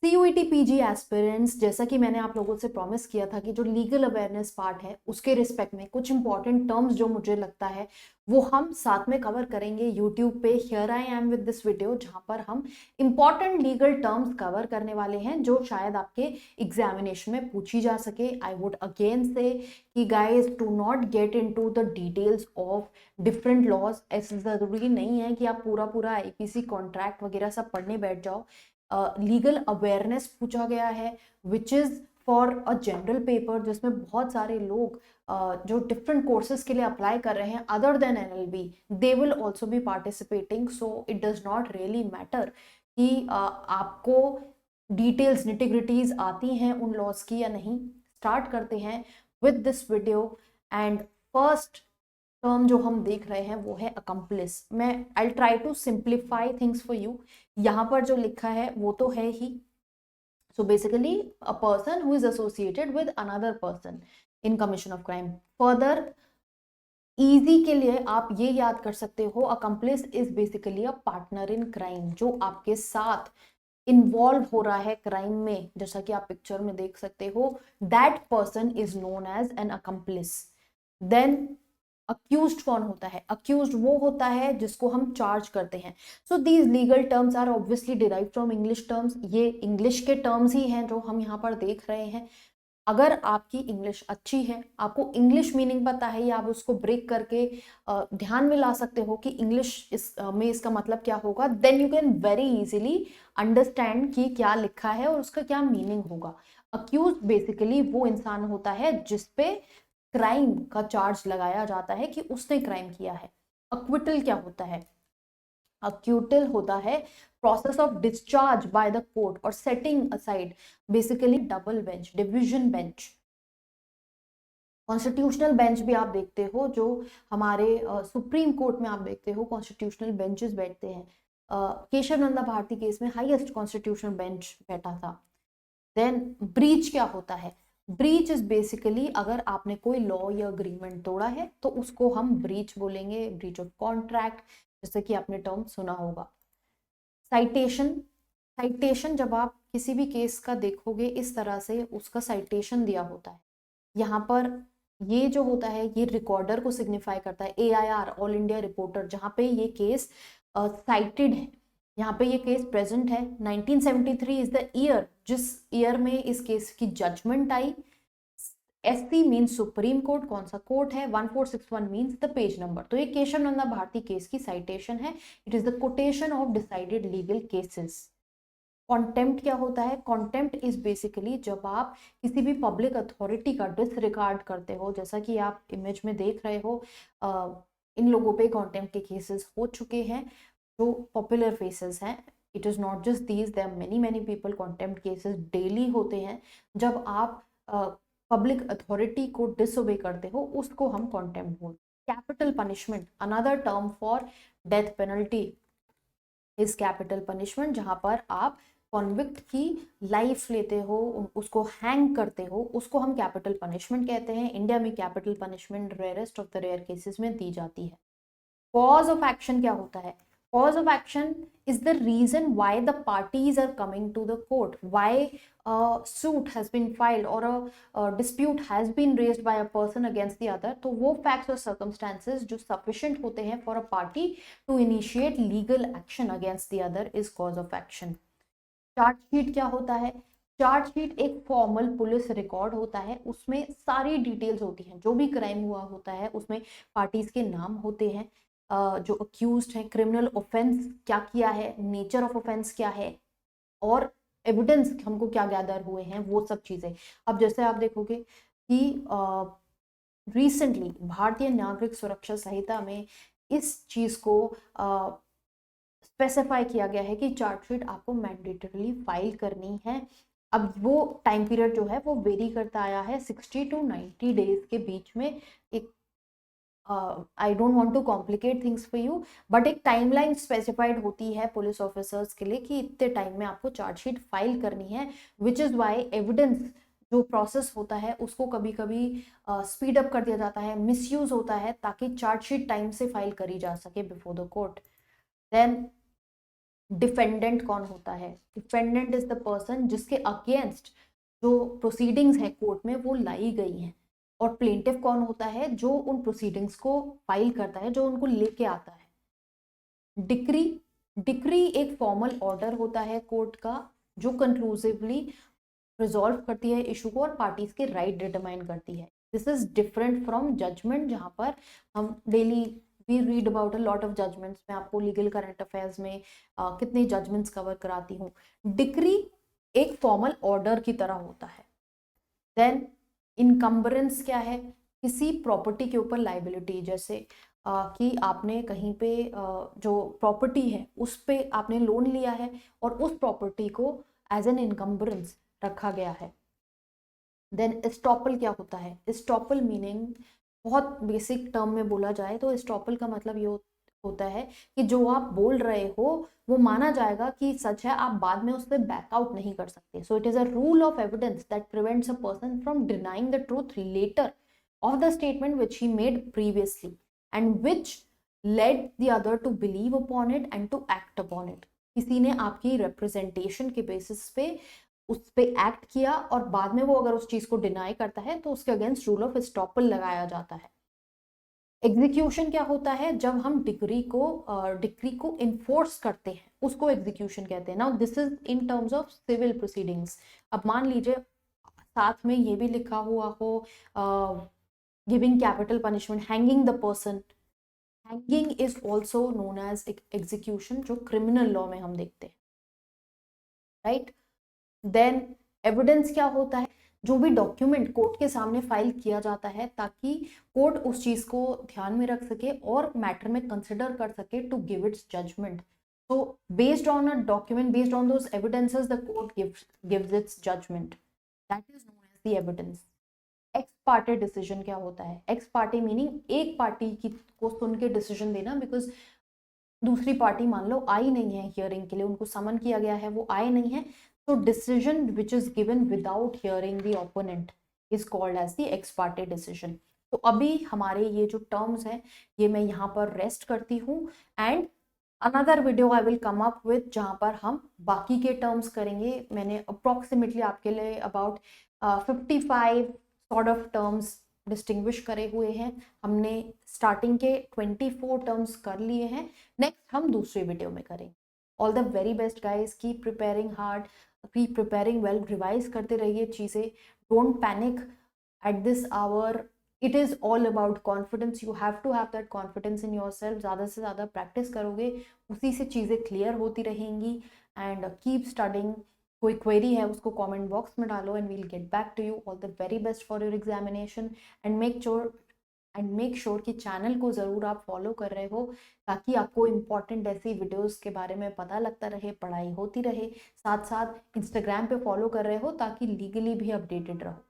CUET PG aspirants, जैसा कि मैंने आप लोगों से प्रॉमिस किया था कि जो लीगल अवेयरनेस पार्ट है उसके रिस्पेक्ट में कुछ इंपॉर्टेंट टर्म्स जो मुझे लगता है वो हम साथ में कवर करेंगे यूट्यूब पे। Here I am with this video, जहां पर हम इंपॉर्टेंट लीगल टर्म्स कवर करने वाले हैं जो शायद आपके एग्जामिनेशन में पूछी जा सके। आई वुड अगेन से कि guys do not get into the details of different laws. ऐसा जरूरी नहीं है कि आप पूरा पूरा आईपीसी कॉन्ट्रैक्ट वगैरह सब पढ़ने बैठ जाओ। लीगल अवेयरनेस पूछा गया है which is for a general paper, जिसमें बहुत सारे लोग जो डिफरेंट कोर्सेज के लिए अप्लाई कर रहे हैं other than NLB, they will also be participating. So it does not really matter कि आपको डिटेल्स निटिग्रिटीज आती हैं उन लॉज की या नहीं। स्टार्ट करते हैं with this video. And first term जो हम देख रहे हैं वो है अकम्प्लिस। मैं I try to simplify things for you. यहाँ पर जो लिखा है वो तो है ही। So basically a person who is associated with another person in commission of crime. Further easy के लिए आप ये याद कर सकते हो, accomplice is basically a partner in crime, जो आपके साथ इन्वॉल्व हो रहा है क्राइम में। जैसा कि आप पिक्चर में देख सकते हो, that person is known as an accomplice. Then accused कौन होता है? अक्यूज्ड वो होता है जिसको हम चार्ज करते हैं। So these legal terms are obviously derived from English terms. ये इंग्लिश के टर्म्स ही हैं जो हम यहाँ पर देख रहे हैं। अगर आपकी इंग्लिश अच्छी है, आपको इंग्लिश मीनिंग पता है, या आप उसको ब्रेक करके ध्यान में ला सकते हो कि इंग्लिश में इसका मतलब क्या होगा, then you can very easily understand कि क्या लिखा है और उसका क्या मीनिंग होगा। अक्यूज बेसिकली वो इंसान होता है जिसपे क्राइम का चार्ज लगाया जाता है कि उसने क्राइम किया है। अक्विटल क्या होता है? अक्यूटल होता है process of discharge by the court और setting aside, basically double bench, division bench. Constitutional bench भी आप देखते हो, जो हमारे सुप्रीम कोर्ट में आप देखते हो कॉन्स्टिट्यूशनल बेंचेस बैठते हैं। केशव नंदा भारती केस में हाईएस्ट कॉन्स्टिट्यूशनल बेंच बैठा था। देन ब्रीच क्या होता है? ब्रीच इज बेसिकली अगर आपने कोई लॉ या अग्रीमेंट तोड़ा है तो उसको हम ब्रीच बोलेंगे, ब्रीच ऑफ कॉन्ट्रैक्ट, जैसे कि आपने टर्म सुना होगा। साइटेशन, साइटेशन जब आप किसी भी केस का देखोगे इस तरह से उसका साइटेशन दिया होता है। यहाँ पर ये जो होता है ये रिकॉर्डर को सिग्निफाई करता है, AIR ऑल इंडिया रिपोर्टर, जहाँ पे ये केस साइटेड है, यहाँ पे ये केस प्रेजेंट है। 1973 इज द ईयर जिस ईयर में इस केस की जजमेंट आई। SC मीन्स सुप्रीम कोर्ट, कौन सा कोर्ट है? 1461 मीन्स द पेज नंबर। तो ये केशव नंदा भारती केस की साइटेशन है। It is the quotation of decided legal cases. Contempt क्या होता है? कॉन्टेम्प्ट इज बेसिकली जब आप किसी भी पब्लिक अथॉरिटी का डिसरिगार्ड करते हो, जैसा कि आप इमेज में देख रहे हो। इन लोगों पे कॉन्टेम्प्ट के केसेस हो चुके हैं जो पॉपुलर फेसेस हैं। It is not just these, there many many people. Contempt cases daily होते हैं। जब आप पब्लिक अथॉरिटी को डिसओबे करते हो उसको हम कॉन्टेम्प्ट बोलते हैं। Capital punishment, another term for death penalty is capital punishment, जहां पर आप कॉन्विक्ट की लाइफ लेते हो, उसको हैंग करते हो, उसको हम कैपिटल पनिशमेंट कहते हैं। इंडिया में capital punishment rarest of the rare cases में दी जाती है। कॉज ऑफ एक्शन क्या होता है? Cause of action is the reason why the parties are coming to the court, why a suit has been filed or a dispute has been raised by a person against the other। तो वो facts और circumstances जो sufficient होते हैं for a party to initiate legal action against the other is cause of action। Chargesheet क्या होता है? Chargesheet एक फॉर्मल पुलिस रिकॉर्ड होता है, उसमें सारी डिटेल्स होती हैं, जो भी क्राइम हुआ होता है उसमें पार्टीज के नाम होते हैं, जो अक्यूज्ड हैं, क्रिमिनल ऑफेंस क्या किया है, नेचर ऑफ ऑफेंस क्या है, और एविडेंस हमको क्या गैदर हुए हैं, वो सब चीजें। अब जैसे आप देखोगे कि रिसेंटली भारतीय नागरिक सुरक्षा संहिता में इस चीज को स्पेसिफाई किया गया है कि चार्जशीट आपको मैंडेटरली फाइल करनी है। अब वो टाइम पीरियड जो है वो वेरी करता आया है 60 to 90 डेज के बीच में। एक I don't want to complicate things for you, but एक टाइमलाइन स्पेसिफाइड होती है पुलिस ऑफिसर्स के लिए कि इतने टाइम में आपको चार्जशीट फाइल करनी है। विच इज वाई एविडेंस जो प्रोसेस होता है उसको कभी कभी स्पीड अप कर दिया जाता है, मिसयूज होता है, ताकि चार्जशीट टाइम से फाइल करी जा सके before the court. Then defendant कौन होता है? डिफेंडेंट इज द पर्सन जिसके अगेंस्ट जो प्रोसीडिंग्स है कोर्ट में वो लाई गई हैं, और प्लेंटिफ कौन होता है? जो उन प्रोसीडिंग्स को फाइल करता है, जो उनको लेके आता है। डिक्री, डिक्री एक फॉर्मल ऑर्डर होता है कोर्ट का जो कंक्लूसिवली रिजॉल्व करती है इशू को और पार्टीज के राइट डिटरमाइन करती है। This is different from judgement, जहां पर हम daily we read about a lot of judgements. मैं आपको लीगल करंट अफेयर्स में कितने जजमेंट्स कवर कराती हूँ। डिक्री एक फॉर्मल ऑर्डर की तरह होता है। देन इनकम्बरेंस क्या है? किसी प्रॉपर्टी के ऊपर लाइबिलिटी, जैसे कि आपने कहीं पे जो प्रॉपर्टी है उस पे आपने लोन लिया है और उस प्रॉपर्टी को एज एन इनकम्बरेंस रखा गया है। देन एस्टॉपल क्या होता है? एस्टॉपल मीनिंग बहुत बेसिक टर्म में बोला जाए तो एस्टॉपल का मतलब ये होता है कि जो आप बोल रहे हो वो माना जाएगा कि सच है, आप बाद में उससे बैकआउट नहीं कर सकते। So it is a rule of evidence that prevents a person from denying the truth later of the statement which he made previously and which led the other to believe upon it and to act upon it। किसी ने आपकी representation के basis पे उस पे act किया और बाद में वो अगर उस चीज को डिनाई करता है तो उसके अगेंस्ट रूल ऑफ एस्टॉपल लगाया जाता है। एग्जीक्यूशन क्या होता है? जब हम डिक्री को इन्फोर्स करते हैं उसको एग्जीक्यूशन कहते हैं। Now this is in terms of civil proceedings. अब मान लीजिए साथ में ये भी लिखा हुआ हो giving capital punishment, hanging the person. Hanging is also known as execution, जो क्रिमिनल लॉ में हम देखते हैं, राइट। देन एविडेंस क्या होता है? जो भी डॉक्यूमेंट कोर्ट के सामने फाइल किया जाता है ताकि कोर्ट उस चीज को ध्यान में रख सके और मैटर में कंसिडर कर सके to give its judgement. So based on a document, based on those evidences, the court gives its judgment. That is known as the evidence. X parte decision क्या होता है? एक्स पार्टी मीनिंग एक party की को सुन के decision देना, because दूसरी party मान लो आई नहीं है हियरिंग के लिए, उनको समन किया गया है, वो आए नहीं है, तो decision which is given without hearing the opponent is called as the ex parte decision. तो अभी हमारे ये जो टर्म्स हैं ये मैं यहाँ पर रेस्ट करती हूँ, and another video I will come up with जहाँ पर हम बाकी के टर्म्स करेंगे। मैंने अप्रोक्सीमेटली आपके लिए about 55 sort of terms distinguish करे हुए हैं। हमने स्टार्टिंग के 24 टर्म्स कर लिए हैं, नेक्स्ट हम दूसरे वीडियो में करेंगे। All the very best guys, keep preparing hard, keep preparing well, revise करते रहिए चीज़ें, don't panic at this hour. It is all about confidence, you have to have that confidence in your self. ज़्यादा से ज़्यादा practice करोगे उसी से चीज़ें क्लियर होती रहेंगी, एंड कीप स्टडिंग। कोई क्वेरी है उसको कमेंट बॉक्स में डालो and we'll get back to you. All the very best for your examination, and make sure कि चैनल को ज़रूर आप फॉलो कर रहे हो ताकि आपको इम्पॉर्टेंट ऐसी वीडियोस के बारे में पता लगता रहे, पढ़ाई होती रहे। साथ साथ इंस्टाग्राम पे फॉलो कर रहे हो ताकि लीगली भी अपडेटेड रहो।